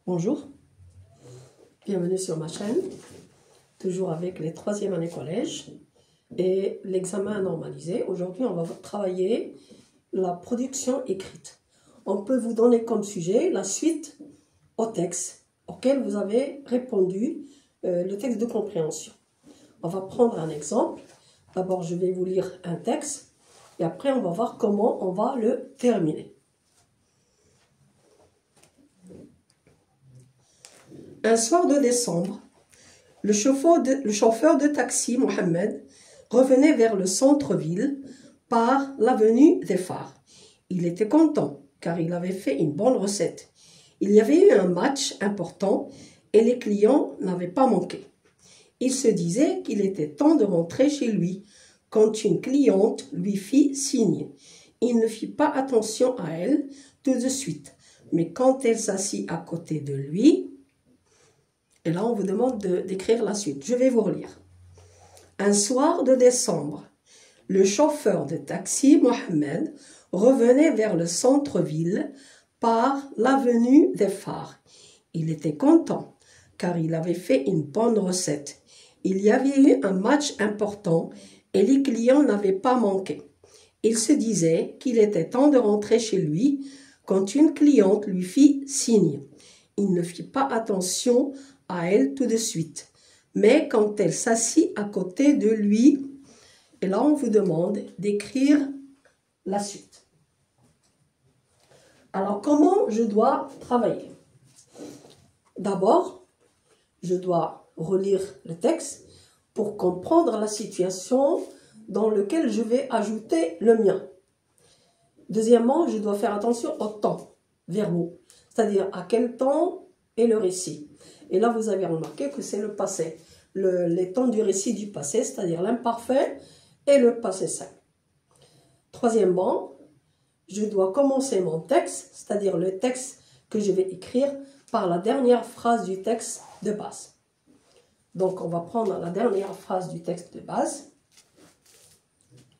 Bonjour, bienvenue sur ma chaîne, toujours avec les 3e années collège et l'examen normalisé. Aujourd'hui, on va travailler la production écrite. On peut vous donner comme sujet la suite au texte auquel vous avez répondu, le texte de compréhension. On va prendre un exemple. D'abord, je vais vous lire un texte et après, on va voir comment on va le terminer. Un soir de décembre, le chauffeur de taxi, Mohamed, revenait vers le centre-ville par l'avenue des Phares. Il était content car il avait fait une bonne recette. Il y avait eu un match important et les clients n'avaient pas manqué. Il se disait qu'il était temps de rentrer chez lui quand une cliente lui fit signe. Il ne fit pas attention à elle tout de suite, mais quand elle s'assit à côté de lui, et là, on vous demande d'écrire la suite. Je vais vous relire. Un soir de décembre, le chauffeur de taxi, Mohamed, revenait vers le centre-ville par l'avenue des Phares. Il était content, car il avait fait une bonne recette. Il y avait eu un match important et les clients n'avaient pas manqué. Il se disait qu'il était temps de rentrer chez lui quand une cliente lui fit signe. Il ne fit pas attention à elle tout de suite. Mais quand elle s'assit à côté de lui, et là on vous demande d'écrire la suite. Alors comment je dois travailler? D'abord, je dois relire le texte pour comprendre la situation dans laquelle je vais ajouter le mien. Deuxièmement, je dois faire attention au temps verbaux, c'est-à-dire à quel temps est le récit. Et là, vous avez remarqué que c'est le passé. Les temps du récit du passé, c'est-à-dire l'imparfait et le passé simple. Troisièmement, je dois commencer mon texte, c'est-à-dire le texte que je vais écrire, par la dernière phrase du texte de base. Donc, on va prendre la dernière phrase du texte de base.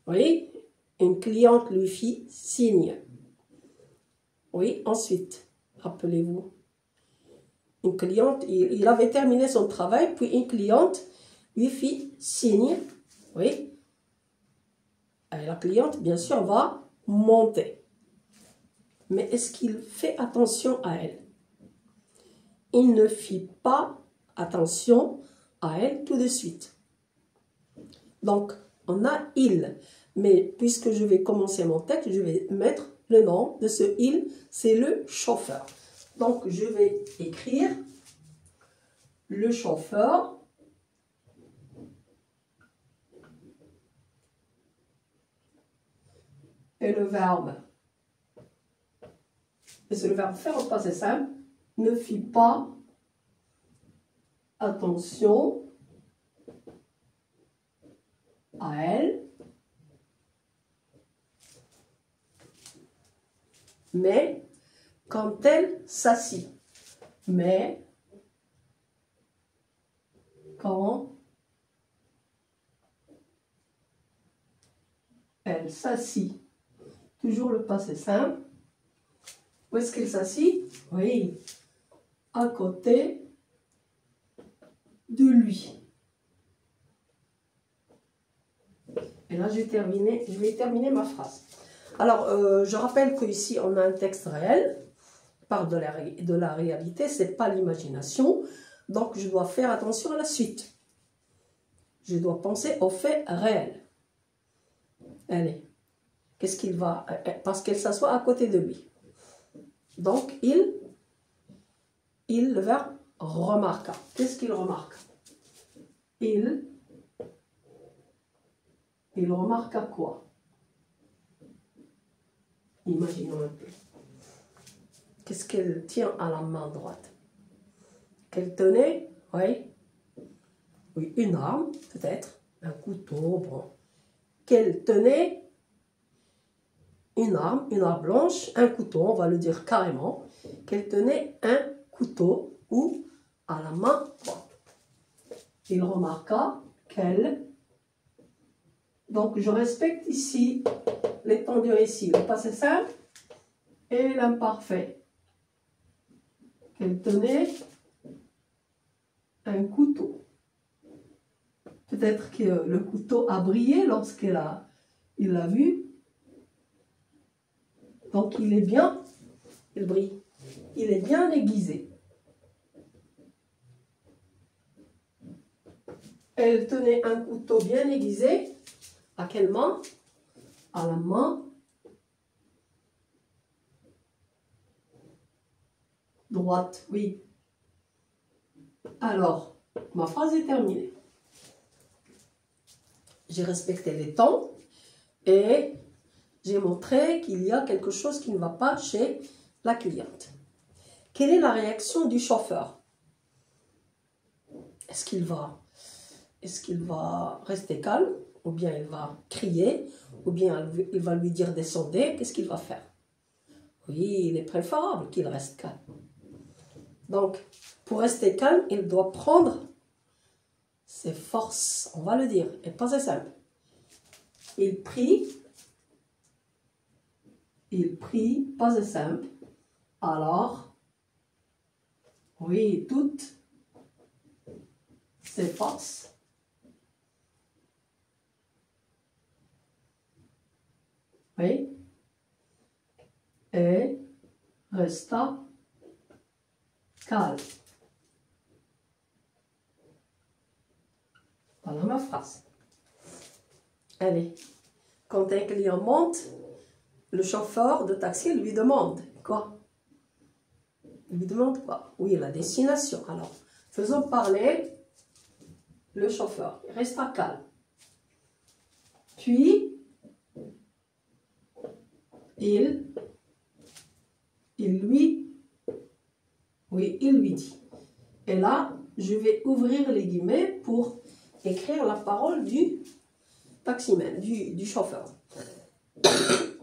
Oui, une cliente lui fit signe. Oui, ensuite, rappelez-vous. Une cliente, il avait terminé son travail, puis une cliente lui fit signe. Oui. Et la cliente, bien sûr, va monter. Mais est-ce qu'il fait attention à elle? Il ne fit pas attention à elle tout de suite. Donc, on a « il ». Mais puisque je vais commencer mon texte, je vais mettre le nom de ce « il », c'est le chauffeur. Donc, je vais écrire le chauffeur et le verbe. Et c'est le verbe faire au passé simple. Ne fit pas attention à elle, mais quand elle s'assit. Mais quand elle s'assit. Toujours le passé simple. Où est-ce qu'elle s'assit? Oui, à côté de lui. Et là, je vais terminer ma phrase. Alors, je rappelle qu'ici, on a un texte réel. On parle de la réalité, ce n'est pas l'imagination. Donc, je dois faire attention à la suite. Je dois penser aux faits réels. Allez, qu'est-ce qu'il va... Parce qu'elle s'assoit à côté de lui. Donc, le verbe remarqua. Qu'est-ce qu'il remarque? Il remarqua quoi? Imaginons un peu. Qu'est-ce qu'elle tient à la main droite? Qu'elle tenait, oui, une arme, peut-être, un couteau, bon. Qu'elle tenait une arme blanche, un couteau, on va le dire carrément, qu'elle tenait un couteau ou à la main droite. Il remarqua qu'elle... Donc, je respecte ici les temps du récit, le passé simple et l'imparfait. qu'elle tenait un couteau. Peut-être que le couteau a brillé lorsqu'il l'a vu. Donc il est bien, il brille, il est bien aiguisé. Elle tenait un couteau bien aiguisé. À quelle main? À la main droite, oui. Alors, ma phrase est terminée. J'ai respecté les temps et j'ai montré qu'il y a quelque chose qui ne va pas chez la cliente. Quelle est la réaction du chauffeur? Est-ce qu'il va rester calme, ou bien il va crier, ou bien il va lui dire descendez? Qu'est-ce qu'il va faire? Oui, il est préférable qu'il reste calme. Donc, pour rester calme, il doit prendre ses forces, on va le dire, et pas c'est simple. Il prie, pas c'est simple. Alors, oui, toutes ses forces. Oui. Et resta calme. Voilà ma phrase. Allez, quand un client monte, le chauffeur de taxi lui demande quoi? Il lui demande quoi? Oui, la destination. Alors, faisons parler le chauffeur. Il resta calme. Puis, il lui dit. Et là, je vais ouvrir les guillemets pour écrire la parole du taximan, du chauffeur.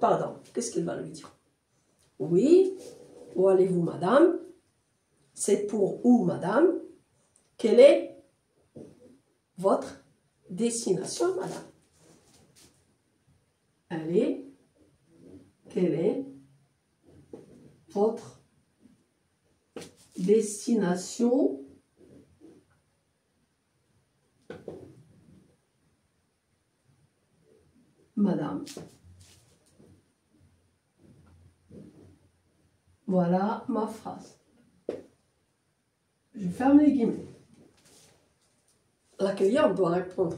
Pardon, qu'est-ce qu'il va lui dire? Oui, où allez-vous, madame? C'est pour où, madame? Quelle est votre destination, madame? Allez, quelle est votre destination, madame? Voilà ma phrase. Je ferme les guillemets. La cliente doit répondre.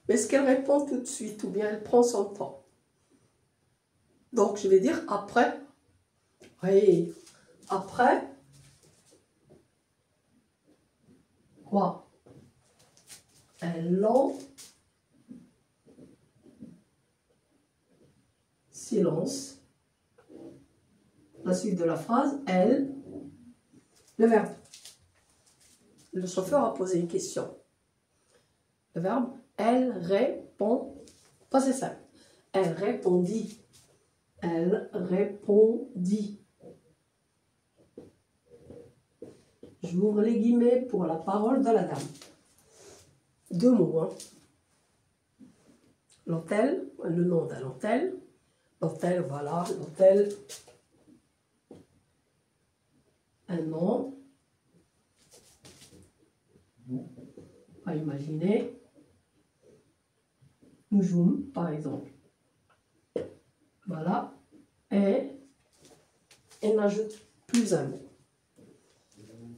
Mais est-ce qu'elle répond tout de suite ou bien elle prend son temps? Donc je vais dire après. Oui, après. Quoi? Un long silence. La suite de la phrase, elle, le verbe. Le chauffeur a posé une question. Le verbe, elle répond, pas c'est ça. Elle répondit. Elle répondit. J'ouvre les guillemets pour la parole de la dame. Deux mots, hein. L'hôtel, le nom d'un hôtel. L'hôtel, voilà, l'hôtel. Un nom. On va imaginer. Noujoum, par exemple. Voilà. Et elle n'ajoute plus un mot.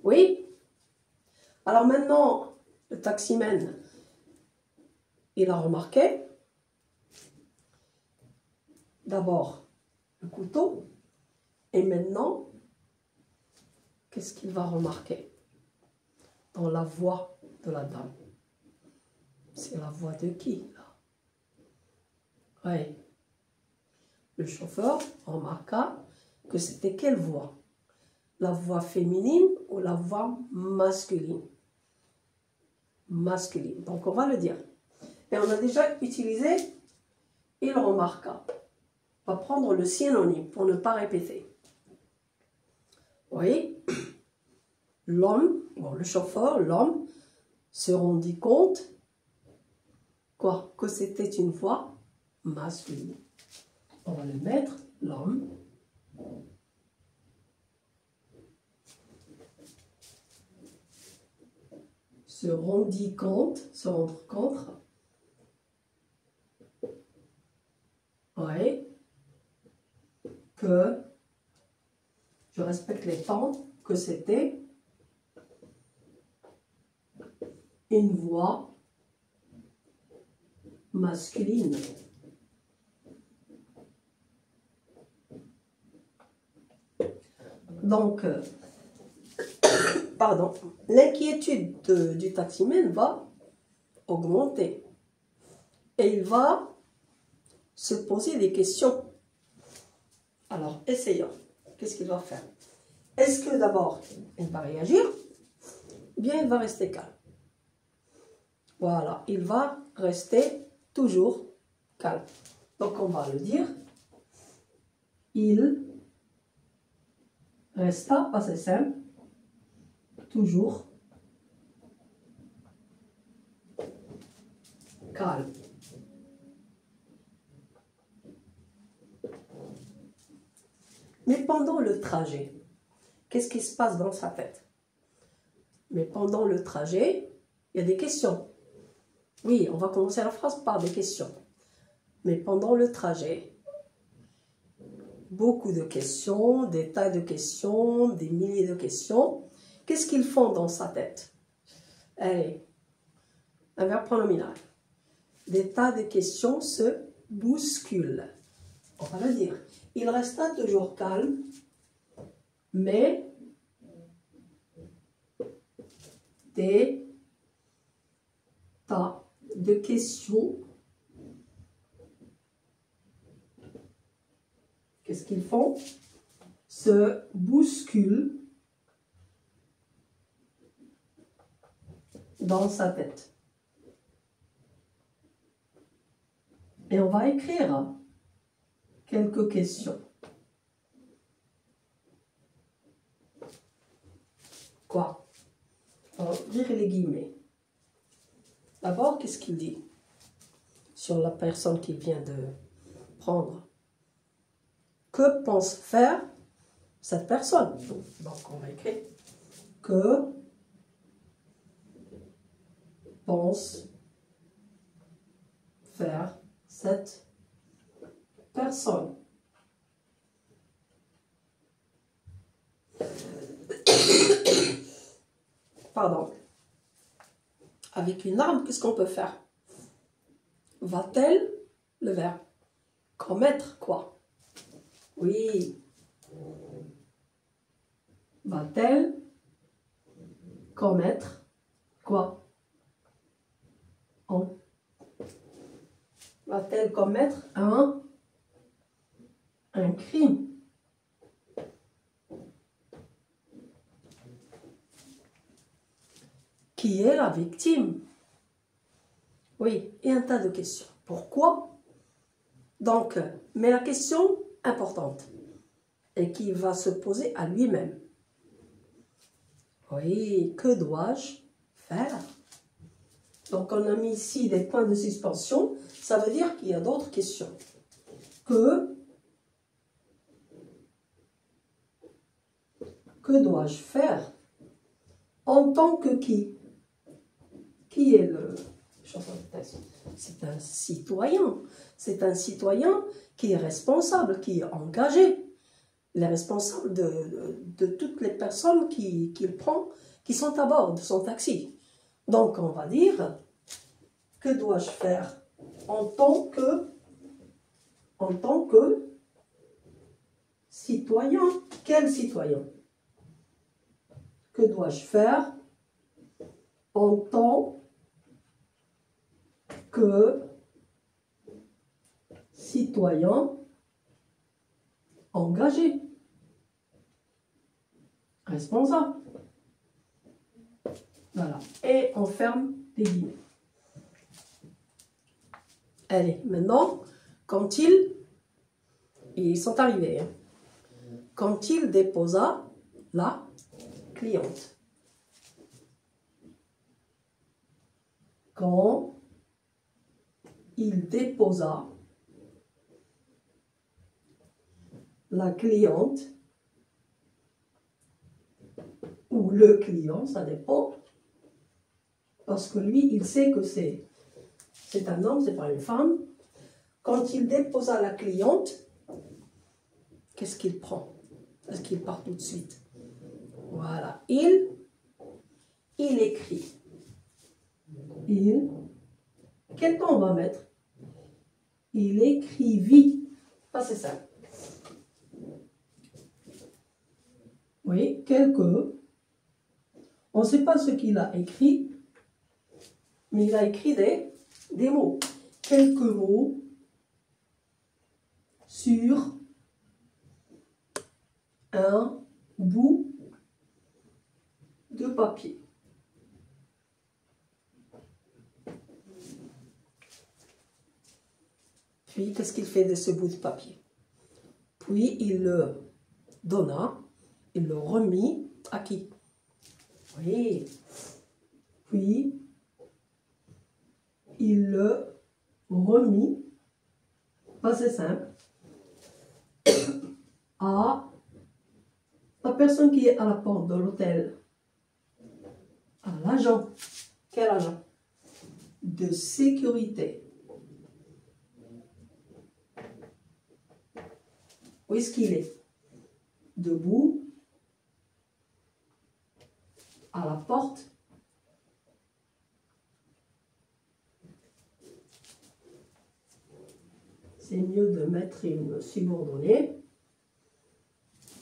Oui? Alors maintenant, le taximan, il a remarqué d'abord le couteau et maintenant, qu'est-ce qu'il va remarquer dans la voix de la dame? C'est la voix de qui, là? Oui. Le chauffeur remarqua que c'était quelle voix? La voix féminine ou la voix masculine? Masculine. Donc on va le dire. Et on a déjà utilisé il remarqua. On va prendre le synonyme pour ne pas répéter. Oui. L'homme, bon, le chauffeur, l'homme, se rendit compte quoi? Que c'était une voix masculine. On va le mettre, l'homme se rendit compte, se rendre compte, ouais, que, je respecte les temps, que c'était une voix masculine. Donc, pardon, l'inquiétude du taximène va augmenter et il va se poser des questions. Alors, essayons. Qu'est-ce qu'il va faire? Est-ce que d'abord, il va réagir ou bien il va rester calme? Voilà, il va rester toujours calme. Donc, on va le dire. Il resta, passé simple, toujours calme. Mais pendant le trajet, qu'est-ce qui se passe dans sa tête? Mais pendant le trajet, il y a des questions. Oui, on va commencer la phrase par des questions. Mais pendant le trajet, beaucoup de questions, des tas de questions, des milliers de questions. Qu'est-ce qu'ils font dans sa tête? Allez, un verbe pronominal. Des tas de questions se bousculent. On va le dire. Il resta toujours calme, mais des tas de questions. Qu'est-ce qu'ils font? Se bousculent dans sa tête. Et on va écrire quelques questions. Quoi? On va ouvrir les guillemets. D'abord, qu'est-ce qu'il dit sur la personne qui vient de prendre? Que pense faire cette personne? Donc, on va écrire que pense faire cette personne. Pardon. Avec une arme, qu'est-ce qu'on peut faire? Va-t-elle, le verbe, commettre quoi? Oui. Va-t-elle commettre quoi? Va-t-elle commettre un crime? Qui est la victime? Oui, et un tas de questions. Pourquoi? Donc, mais la question importante et qui va se poser à lui-même. Oui, que dois-je faire? Donc, on a mis ici des points de suspension. Ça veut dire qu'il y a d'autres questions. Que dois-je faire en tant que qui? Qui est le chanson de texte? C'est un citoyen. C'est un citoyen qui est responsable, qui est engagé. Il est responsable de toutes les personnes qu'il prend, qui sont à bord de son taxi. Donc, on va dire, que dois-je faire en tant que citoyen? Quel citoyen? Que dois-je faire en tant que citoyen engagé, responsable? Voilà. Et on ferme les guillemets. Allez, maintenant, quand ils sont arrivés, hein, quand il déposa la cliente. Quand il déposa la cliente ou le client, ça dépend, Parce que lui, il sait que c'est un homme, c'est pas une femme. Quand il dépose à la cliente, qu'est-ce qu'il prend? Est-ce qu'il part tout de suite? Voilà. Il écrit. Quel temps on va mettre? Il écrivit. Ah, c'est ça. Oui, on ne sait pas ce qu'il a écrit, mais il a écrit des mots. Quelques mots sur un bout de papier. Puis, qu'est-ce qu'il fait de ce bout de papier? Puis, il le donna, il le remit à qui? Oui. Puis, il le remit, pas c'est simple, à la personne qui est à la porte de l'hôtel, à l'agent. Quel agent? De sécurité. Où est-ce qu'il est? Debout, à la porte. C'est mieux de mettre une subordonnée.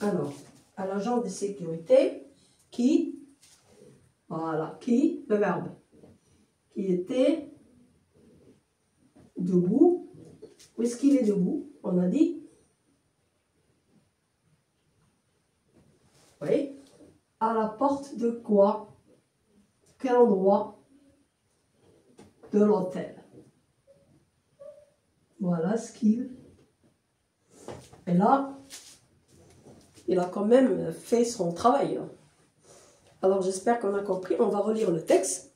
Alors, à l'agent de sécurité qui, voilà, qui, le verbe, qui était debout. Où est-ce qu'il est debout? On a dit. Oui. À la porte de quoi? Quel endroit? De l'hôtel. Voilà ce qu'il... Et là, il a quand même fait son travail. Alors j'espère qu'on a compris. On va relire le texte.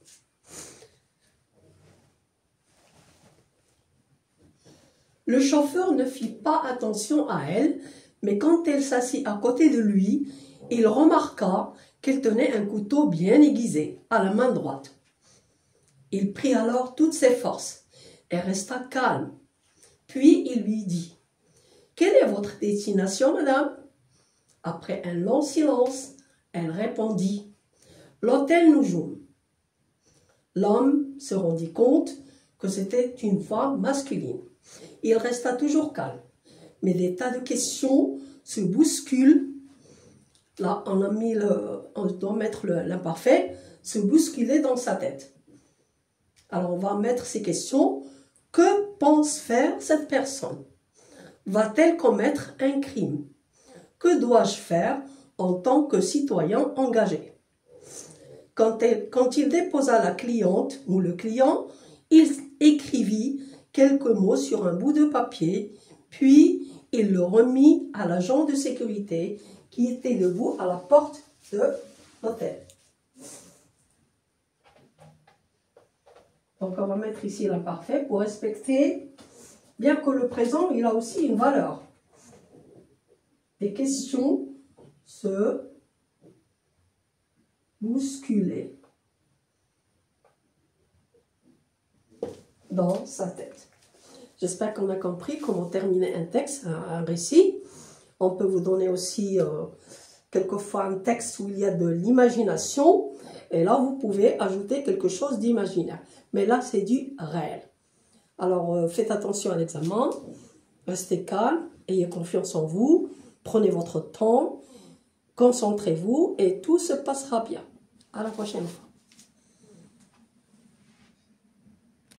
Le chauffeur ne fit pas attention à elle, mais quand elle s'assit à côté de lui, il remarqua qu'elle tenait un couteau bien aiguisé à la main droite. Il prit alors toutes ses forces et resta calme. Puis il lui dit: « Quelle est votre destination, madame ?» Après un long silence, elle répondit: « L'hôtel Noujoum. » L'homme se rendit compte que c'était une voix masculine. Il resta toujours calme, mais des tas de questions se bousculent. Là, on doit mettre l'imparfait, se bousculer dans sa tête. Alors, on va mettre ces questions. Que pense faire cette personne? Va-t-elle commettre un crime? Que dois-je faire en tant que citoyen engagé? Quand il déposa la cliente ou le client, il écrivit quelques mots sur un bout de papier, puis il le remit à l'agent de sécurité qui était debout à la porte de l'hôtel. Donc on va mettre ici l'imparfait pour respecter, bien que le présent, il a aussi une valeur. Des questions se bousculer dans sa tête. J'espère qu'on a compris comment terminer un texte, un récit. On peut vous donner aussi quelquefois un texte où il y a de l'imagination. Et là, vous pouvez ajouter quelque chose d'imaginaire. Mais là, c'est du réel. Alors, faites attention à l'examen. Restez calme. Ayez confiance en vous. Prenez votre temps. Concentrez-vous et tout se passera bien. À la prochaine fois.